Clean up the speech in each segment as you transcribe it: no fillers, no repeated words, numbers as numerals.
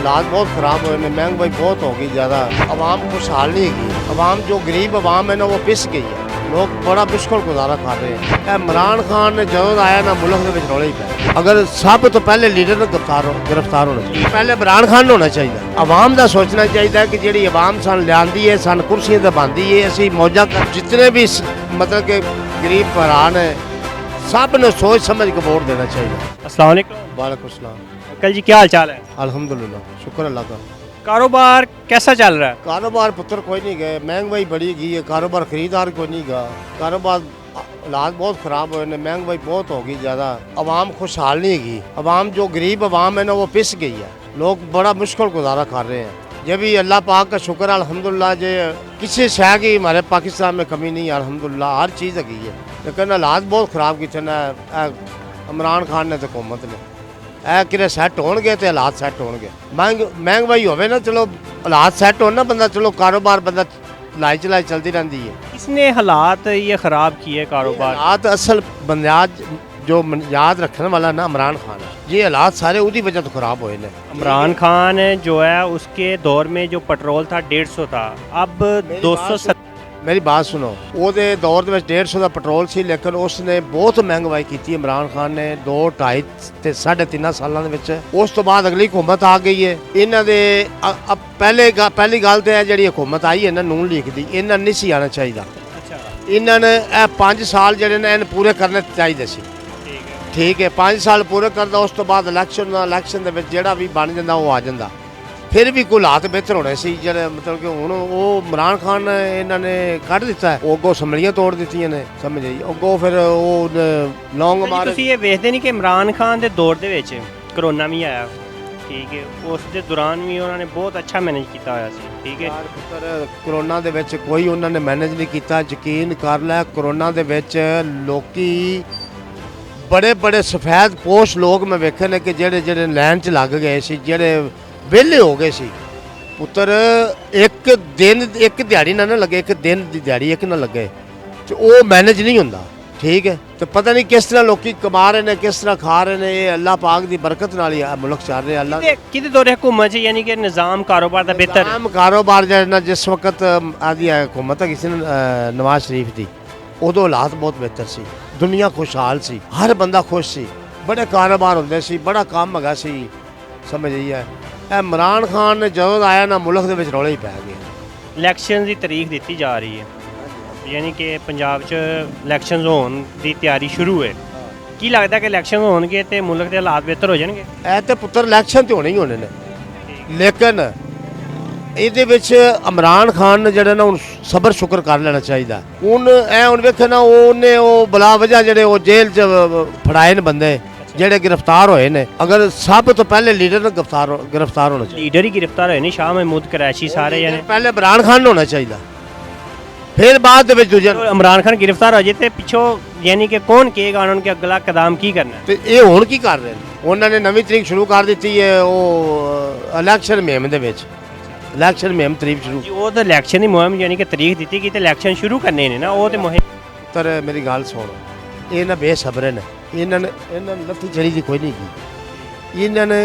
हालात बहुत ख़राब हुए हैं, महंगाई बहुत हो गई ज़्यादा, आवाम खुशहाल नहीं है। आवाम जो गरीब आवाम है ना वो पिस गई है, लोग बड़ा मुश्किल गुजारा कर रहे हैं। इमरान खान ने जो आया ना मुल्क के रौले ही पै। अगर सब तो पहले लीडर गिरफ्तार होना चाहिए, पहले इमरान खान होना चाहिए। आवाम का सोचना चाहिए कि जी आवाम सन लियांदी है, सन कुर्सियां दबाती है, असी मौजा जितने भी मतलब के गरीब भरा ने सब ने सोच समझ के वोट देना चाहिए। अस्सलाम वालेकुम। वालेकुम सलाम। अंकल जी क्या हाल चाल है? अल्हम्दुलिल्लाह, शुक्र अल्लाह का। कारोबार कैसा चल रहा है? कारोबार पुत्र कोई नहीं गए, महंगाई बढ़ी गई है, कारोबार खरीदार कोई नहीं गा, कारोबार हालात बहुत ख़राब हुए हैं, महंगाई बहुत हो गई ज़्यादा, आवाम खुशहाल नहीं है। आवाम जो गरीब आवाम है ना वो पिस गई है, लोग बड़ा मुश्किल गुजारा कर रहे हैं। ये भी अल्लाह पाक का शुक्र है अल्हम्दुलिल्लाह, जे किसी शय की हमारे पाकिस्तान में कमी नहीं है अल्हम्दुलिल्लाह, हर चीज़ है। लेकिन हालात बहुत ख़राब किए ना इमरान खान ने तो हुकूमत ने कि सैट होणगे तो हालात सैट होणगे। महंगाई होवे ना चलो हालात सैट हो ना, बंदा चलो कारोबार बंदा लाई चलाई चलती रहती है। किसने हालात ये ख़राब किए कारोबार? हालात असल बुनियाद जो याद रखने वाला ना इमरान खान है, ये हालात सारे उसकी वजह तो ख़राब हुए हैं। इमरान खान जो है उसके दौर में जो पेट्रोल था 150 था, अब 270। मेरी बात सुनो, ਉਹਦੇ दौर ਦੇ ਵਿੱਚ 150 ਦਾ ਪੈਟਰੋਲ ਸੀ, ਲੇਕਿਨ ਉਸਨੇ ਬਹੁਤ ਮਹਿੰਗਾਈ ਕੀਤੀ ਇਮਰਾਨ ਖਾਨ ਨੇ 2, 2.5 ਤੇ 3.5 ਸਾਲਾਂ ਦੇ ਵਿੱਚ। ਉਸ ਤੋਂ ਬਾਅਦ ਅਗਲੀ ਹਕੂਮਤ ਆ ਗਈ ਹੈ ਇਹਨਾਂ ਦੇ। ਪਹਿਲੀ ਗੱਲ ਤੇ ਹੈ ਜਿਹੜੀ ਹਕੂਮਤ ਆਈ ਹੈ ਨਾ ਨੂਨ ਲੀਗ ਦੀ, ਇਹਨਾਂ ਨਹੀਂ ਸੀ ਆਉਣਾ ਚਾਹੀਦਾ। ਇਹਨਾਂ ਨੇ ਇਹ 5 ਸਾਲ ਜਿਹੜੇ ਨੇ ਇਹਨ ਪੂਰੇ ਕਰਨੇ ਚਾਹੀਦੇ ਸੀ। ਠੀਕ ਹੈ 5 ਸਾਲ ਪੂਰੇ ਕਰਦਾ, ਉਸ ਤੋਂ ਬਾਅਦ ਇਲੈਕਸ਼ਨ ਦੇ ਵਿੱਚ ਜਿਹੜਾ ਵੀ ਬਣ ਜਾਂਦਾ ਉਹ ਆ ਜਾਂਦਾ, फिर भी कोई हालात बेहतर होने से ਜਿਹੜੇ मतलब कि ਹੁਣ ਉਹ ਇਮਰਾਨ ਖਾਨ ਇਹਨਾਂ ਨੇ ਕੱਢ ਦਿੱਤਾ ਹੈ, ਉਹ ਅੱਗੋਂ ਸਮਲੀਆਂ ਤੋੜ ਦਿੱਤੀਆਂ ਨੇ, ਸਮਝ ਆਈ ਅੱਗੋਂ ਫਿਰ ਉਹ ਲੌਂਗ ਮਾਰੇ। ਤੁਸੀਂ ਇਹ ਵੇਖਦੇ ਨਹੀਂ ਕਿ ਇਮਰਾਨ ਖਾਨ ਦੇ ਦੌਰ ਦੇ ਵਿੱਚ ਕਰੋਨਾ ਵੀ ਆਇਆ, ਠੀਕ ਹੈ, ਉਸ ਦੇ ਦੌਰਾਨ ਵੀ ਉਹਨਾਂ ਨੇ ਬਹੁਤ ਅੱਛਾ ਮੈਨੇਜ ਕੀਤਾ ਹੋਇਆ ਸੀ। ਠੀਕ ਹੈ ਪੁੱਤਰ, ਕਰੋਨਾ ਦੇ ਵਿੱਚ ਕੋਈ ਉਹਨਾਂ ਨੇ ਮੈਨੇਜ ਨਹੀਂ ਕੀਤਾ, ਯਕੀਨ ਕਰ ਲੈ। ਕਰੋਨਾ ਦੇ ਵਿੱਚ ਲੋਕੀ ਬੜੇ ਸਫੈਦ ਪੋਸ਼ ਲੋਕ ਮੈਂ ਵੇਖੇ ਨੇ ਕਿ ਜਿਹੜੇ ਲਾਈਨ 'ਚ ਲੱਗ ਗਏ ਸੀ, ਜਿਹੜੇ ਵਿਹਲੇ ਹੋ ਗਏ ਸੀ ਪੁੱਤਰ। ਇੱਕ ਦਿਹਾੜੀ ਨਾ ਲੱਗੇ, ਇੱਕ ਦਿਨ ਦੀ ਦਿਹਾੜੀ ਇੱਕ ਨਾ ਲੱਗੇ ਤੇ ਉਹ ਮੈਨੇਜ ਨਹੀਂ ਹੁੰਦਾ। ਠੀਕ ਹੈ, ਤੇ ਪਤਾ ਨਹੀਂ ਕਿਸ ਤਰ੍ਹਾਂ ਲੋਕੀ ਕਮਾ ਰਹੇ ਨੇ, ਕਿਸ ਤਰ੍ਹਾਂ ਖਾ ਰਹੇ ਨੇ। ਇਹ ਅੱਲਾਹ ਪਾਕ ਦੀ ਬਰਕਤ ਨਾਲ ਹੀ ਮੁਲਕ ਚੱਲ ਰਿਹਾ। ਅੱਲਾਹ ਕਿਹਦੇ ਦੌਰੇ ਹਕੂਮਤ ਹੈ, ਯਾਨੀ ਕਿ ਨਿਜ਼ਾਮ ਕਾਰੋਬਾਰ ਦਾ ਬਿਹਤਰ ਹੈ? ਕਾਰੋਬਾਰ ਜਿਹੜਾ ਜਿਸ ਵਕਤ ਆਦੀ ਹਕੂਮਤ ਹੈ ਕਿਸੇ ਨਵਾਜ਼ ਸ਼ਰੀਫ ਦੀ, ਉਦੋਂ ਹਾਲਾਤ ਬਹੁਤ ਬਿਹਤਰ ਸੀ, ਦੁਨੀਆ ਖੁਸ਼ਹਾਲ ਸੀ, ਹਰ ਬੰਦਾ ਖੁਸ਼ ਸੀ, ਬੜੇ ਕਾਰੋਬਾਰ ਹੁੰਦੇ ਸੀ, ਬੜਾ ਕੰਮ ਹੈਗਾ ਸੀ, ਸਮਝ ਆਈ ਹੈ। ਇਮਰਾਨ ਖਾਨ ਨੇ ਜਦੋਂ ਆਇਆ ਨਾ ਮੁਲਕ ਦੇ ਵਿੱਚ ਰੌਲੇ ਹੀ ਪੈ ਗਏ। ਇਲੈਕਸ਼ਨ ਦੀ ਤਾਰੀਖ ਦਿੱਤੀ ਜਾ ਰਹੀ ਹੈ, ਯਾਨੀ ਕਿ ਪੰਜਾਬ 'ਚ ਇਲੈਕਸ਼ਨਸ ਹੋਣ ਦੀ ਤਿਆਰੀ ਸ਼ੁਰੂ ਹੈ। ਕੀ ਲੱਗਦਾ ਕਿ ਇਲੈਕਸ਼ਨ ਹੋਣਗੇ ਤੇ ਮੁਲਕ ਦੇ ਹਾਲਾਤ ਬਿਹਤਰ ਹੋ ਜਾਣਗੇ? ਇਹ ਤੇ ਪੁੱਤਰ ਇਲੈਕਸ਼ਨ ਤੇ ਹੋਣੇ ਹੀ ਹੋਣੇ ਨੇ, ਲੇਕਿਨ ਇਹਦੇ ਵਿੱਚ ਇਮਰਾਨ ਖਾਨ ਨੇ ਜਿਹੜਾ ਨਾ ਹੁਣ ਸਬਰ ਸ਼ੁਕਰ ਕਰ ਲੈਣਾ ਚਾਹੀਦਾ। ਹੁਣ ਵੇਖੇ ਨਾ ਉਹਨੇ ਉਹ ਬਲਾ ਵਜ੍ਹਾ ਜਿਹੜੇ ਉਹ ਜੇਲ੍ਹ 'ਚ ਫੜਾਏ ਨੇ ਬੰਦੇ ਜਿਹੜੇ गिरफ्तार ਹੋਏ ਨੇ। ਅਗਰ ਸਭ ਤੋਂ ਪਹਿਲੇ ਲੀਡਰ ਨੂੰ गिरफ्तार ਹੋਣਾ ਚਾਹੀਦਾ। ਲੀਡਰ ਹੀ गिरफ्तार ਹੋਏ ਨੇ, ਸ਼ਾਹ ਮਹਿਮੂਦ ਕਰੈਸ਼ੀ ਸਾਰੇ ਜਣੇ। ਪਹਿਲੇ ਇਮਰਾਨ ਖਾਨ ਨੂੰ ਹੋਣਾ ਚਾਹੀਦਾ, ਫਿਰ ਬਾਅਦ ਦੇ ਵਿੱਚ ਦੂਜੇ। ਇਮਰਾਨ ਖਾਨ गिरफ्तार ਹੋ ਜੇ ਤੇ ਪਿੱਛੋਂ ਯਾਨੀ ਕਿ ਕੌਣ ਕਹੇਗਾ ਉਹਨਾਂ ਨੂੰ ਕਿ ਅਗਲਾ ਕਦਮ ਕੀ ਕਰਨਾ? ਤੇ ਇਹ ਹੁਣ ਕੀ ਕਰ ਰਹੇ ਨੇ? ਉਹਨਾਂ ਨੇ ਨਵੀਂ ਤਰੀਕ ਸ਼ੁਰੂ ਕਰ ਦਿੱਤੀ ਹੈ, ਉਹ ਇਲੈਕਸ਼ਨ ਮੁਹਿੰਮ ਦੇ ਵਿੱਚ। ਇਲੈਕਸ਼ਨ ਮੁਹਿੰਮ ਤਰੀਕ ਸ਼ੁਰੂ, ਉਹ ਤਾਂ ਇਲੈਕਸ਼ਨ ਦੀ ਮੁਹਿੰਮ ਯਾਨੀ ਕਿ ਤਰੀਕ ਦਿੱਤੀ ਕਿ ਤੇ ਇਲੈਕਸ਼ਨ ਸ਼ੁਰੂ ਕਰਨੇ ਨੇ ਨਾ, ਉਹ ਤੇ ਮੁਹਿੰਮ। ਪਰ ਮੇਰੀ ਗੱਲ ਸੁਣ, ਇਹ ਨਾ ਬੇਸਬਰੇ ਨੇ, ਇਹਨਾਂ ਨੇ ਲੱਥੀ ਚੜੀ ਦੀ ਕੋਈ ਨਹੀਂ ਕੀ। ਇਹਨਾਂ ਨੇ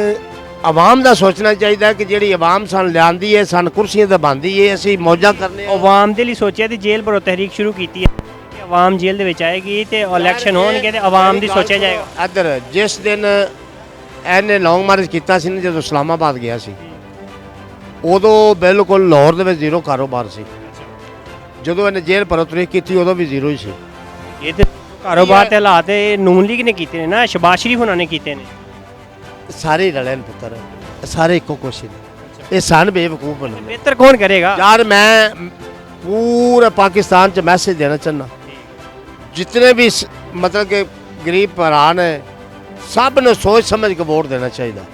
ਆਵਾਮ ਦਾ ਸੋਚਣਾ ਚਾਹੀਦਾ ਕਿ ਜਿਹੜੀ ਆਵਾਮ ਸਨ ਲਿਆਂਦੀ ਹੈ, ਸਨ ਕੁਰਸੀਆਂ ਦਬਾਉਂਦੀ ਹੈ, ਅਸੀਂ ਮੌਜਾਂ ਕਰਨੇ। ਆਵਾਮ ਦੇ ਲਈ ਸੋਚਿਆ ਤੇ ਜੇਲ੍ਹ ਭਰੋ ਤਹਿਰੀਕ ਸ਼ੁਰੂ ਕੀਤੀ ਹੈ ਕਿ ਆਵਾਮ ਜੇਲ੍ਹ ਦੇ ਵਿੱਚ ਆਏਗੀ ਤੇ ਇਲੈਕਸ਼ਨ ਹੋਣਗੇ ਤੇ ਆਵਾਮ ਦੀ ਸੋਚਿਆ ਜਾਏਗਾ। ਇੱਧਰ ਜਿਸ ਦਿਨ ਇਹਨੇ ਲੌਂਗ ਮਾਰਚ ਕੀਤਾ ਸੀ ਨਾ, ਜਦੋਂ ਇਸਲਾਮਾਬਾਦ ਗਿਆ ਸੀ, ਉਦੋਂ ਬਿਲਕੁਲ ਲਾਹੌਰ ਦੇ ਵਿੱਚ ਜ਼ੀਰੋ ਕਾਰੋਬਾਰ ਸੀ। ਜਦੋਂ ਇਹਨੇ ਜੇਲ੍ਹ ਭਰੋ ਤਰੀਕ ਕੀਤੀ ਉਦੋਂ ਵੀ ਜ਼ੀਰੋ ਹੀ ਸੀ। ਇਹ ਤੇ ਕਾਰੋਬਾਰ ਤੇ ਹਾਲਾਤ ਨੂਨ ਲੀਗ ਨੇ ਕੀਤੇ ਨੇ ਨਾ, ਸ਼ਬਾਜ਼ ਸ਼ਰੀਫ ਉਹਨਾਂ ਨੇ ਕੀਤੇ ਨੇ। ਸਾਰੇ ਰਲੇ ਨੇ ਪੁੱਤਰ, ਸਾਰੇ ਇੱਕੋ ਕੁਛ ਨੇ, ਇਹ ਸਨ ਬੇਵਕੂਫ ਬਣੇ। ਬਿਹਤਰ ਕੌਣ ਕਰੇਗਾ? ਯਾਰ ਮੈਂ ਪੂਰੇ ਪਾਕਿਸਤਾਨ 'ਚ ਮੈਸੇਜ ਦੇਣਾ ਚਾਹੁੰਦਾ, ਜਿਤਨੇ ਵੀ मतलब कि गरीब भरा ने सब ने सोच समझ के वोट देना चाहिए।